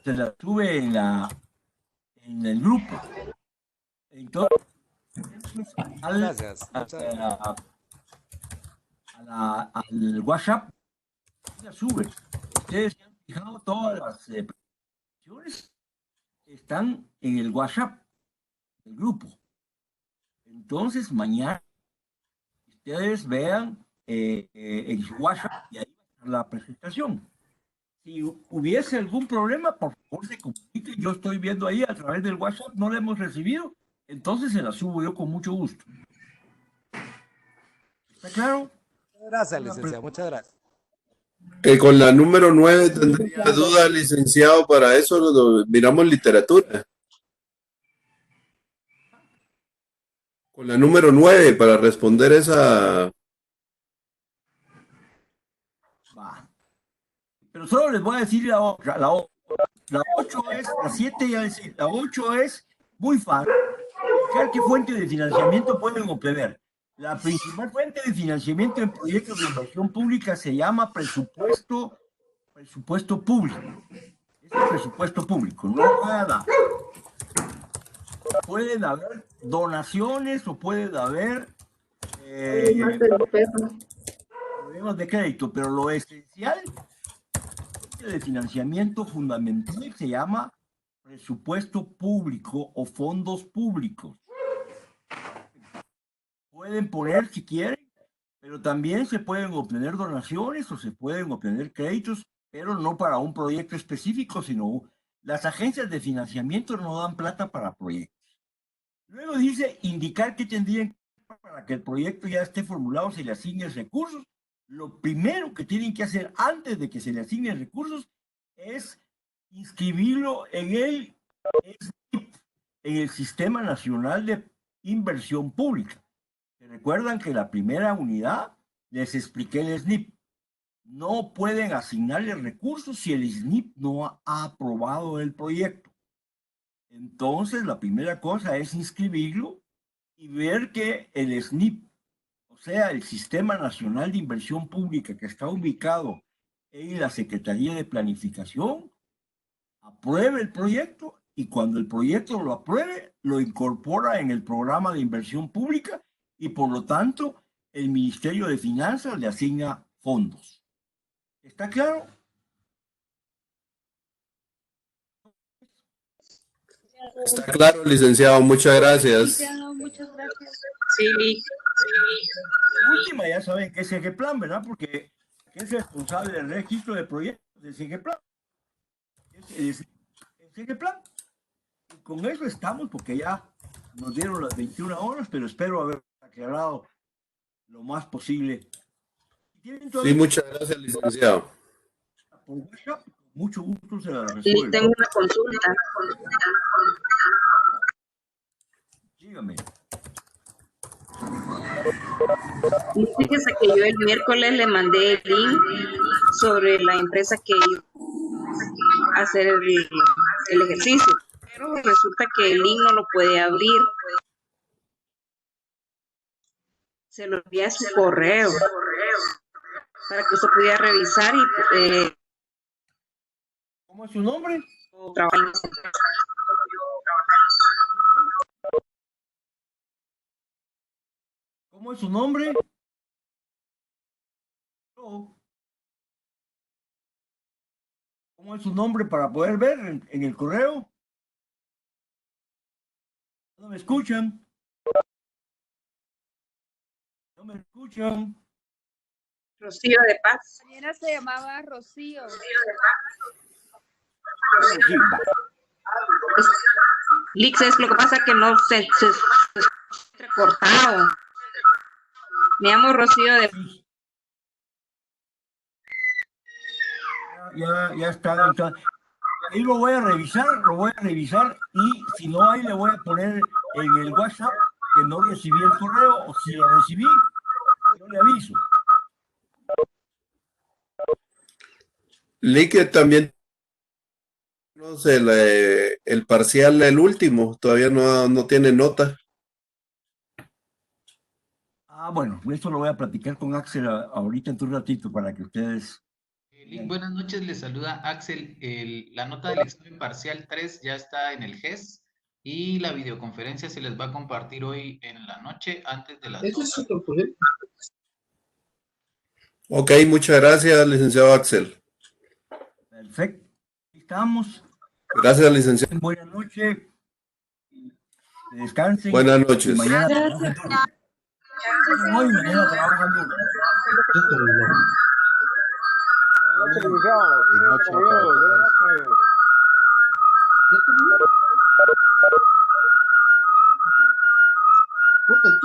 Speaker 3: se la sube en el grupo. Entonces,
Speaker 4: Gracias. Muchas gracias.
Speaker 3: al WhatsApp la sube. Ustedes se han fijado, todas las presentaciones están en el WhatsApp del grupo. Entonces, mañana ustedes vean en su WhatsApp y ahí va a estar la presentación. Si hubiese algún problema, por favor se comunique. Yo estoy viendo ahí a través del WhatsApp, no la hemos recibido, entonces se la subo yo con mucho gusto. ¿Está claro?
Speaker 4: Muchas gracias, licenciado. Muchas gracias.
Speaker 1: Con la número 9 tendría duda, licenciado, para eso miramos literatura. Con la número 9 para responder esa...
Speaker 3: Va. Pero solo les voy a decir la otra. La 8 es, la 7 ya decir, la 8 es muy fácil. ¿Qué fuente de financiamiento pueden obtener? La principal fuente de financiamiento en proyectos de inversión pública se llama presupuesto público. Es el presupuesto público, no nada. Pueden haber donaciones o pueden haber problemas de crédito, pero lo esencial de financiamiento fundamental se llama presupuesto público o fondos públicos. Pueden poner si quieren, pero también se pueden obtener donaciones o se pueden obtener créditos, pero no para un proyecto específico, sino las agencias de financiamiento no dan plata para proyectos. Luego dice indicar qué tendrían para que el proyecto ya esté formulado, se le asignen recursos. Lo primero que tienen que hacer antes de que se le asignen recursos es inscribirlo en el SNIP, en el Sistema Nacional de Inversión Pública. Recuerdan que la primera unidad les expliqué el SNIP. No pueden asignarle recursos si el SNIP no ha aprobado el proyecto. Entonces, la primera cosa es inscribirlo y ver que el SNIP, o sea, el Sistema Nacional de Inversión Pública, que está ubicado en la Secretaría de Planificación, apruebe el proyecto y cuando el proyecto lo apruebe, lo incorpora en el programa de inversión pública y por lo tanto el Ministerio de Finanzas le asigna fondos. ¿Está claro?
Speaker 1: Está claro, licenciado. Muchas gracias.
Speaker 6: Licenciado, muchas gracias.
Speaker 5: Sí,
Speaker 3: La última ya saben que es CGPLAN, ¿verdad? Porque es responsable del registro de proyectos de CGPLAN. Es CGPLAN. Y con eso estamos porque ya nos dieron las 21 horas, pero espero haber aclarado lo más posible.
Speaker 1: Sí, muchas gracias, licenciado.
Speaker 3: Por WhatsApp, mucho gusto se la
Speaker 5: sí,
Speaker 3: resuelvo.
Speaker 5: tengo una consulta.
Speaker 3: Dígame.
Speaker 5: Fíjese que yo el miércoles le mandé el link sobre la empresa que iba a hacer el ejercicio, pero resulta que el link no lo puede abrir. Se lo envié a su correo para que usted pudiera revisar y
Speaker 3: ¿Cómo es su nombre?
Speaker 5: trabajar.
Speaker 3: ¿Cómo es su nombre? ¿Cómo es su nombre para poder ver en el correo? ¿No me escuchan? ¿No me escuchan?
Speaker 5: Rocío de Paz.
Speaker 6: La compañera se llamaba Rocío.
Speaker 3: Sí, va.
Speaker 5: Lix, es lo que pasa que no se cortado. Me llamo Rocío de
Speaker 3: Ya está. Ahí lo voy a revisar y si no ahí le voy a poner en el WhatsApp que no recibí el correo o si lo recibí, yo le aviso.
Speaker 1: Lique también el parcial, el último, todavía no tiene nota.
Speaker 3: Bueno, esto lo voy a platicar con Axel ahorita en un ratito para que ustedes...
Speaker 7: Buenas noches, les saluda Axel. La nota del examen parcial 3 ya está en el GES y la videoconferencia se les va a compartir hoy en la noche antes de las 12.
Speaker 1: Ok, muchas gracias, licenciado Axel.
Speaker 3: Perfecto. Estamos.
Speaker 1: Gracias, licenciado.
Speaker 3: Buenas noches. Descansen.
Speaker 1: Buenas noches.
Speaker 3: Mañana. Hoy y mañana trabajando.
Speaker 2: Buenas noches, licenciado.
Speaker 8: Buenas noches para
Speaker 2: Buenas
Speaker 8: todos.
Speaker 2: noches.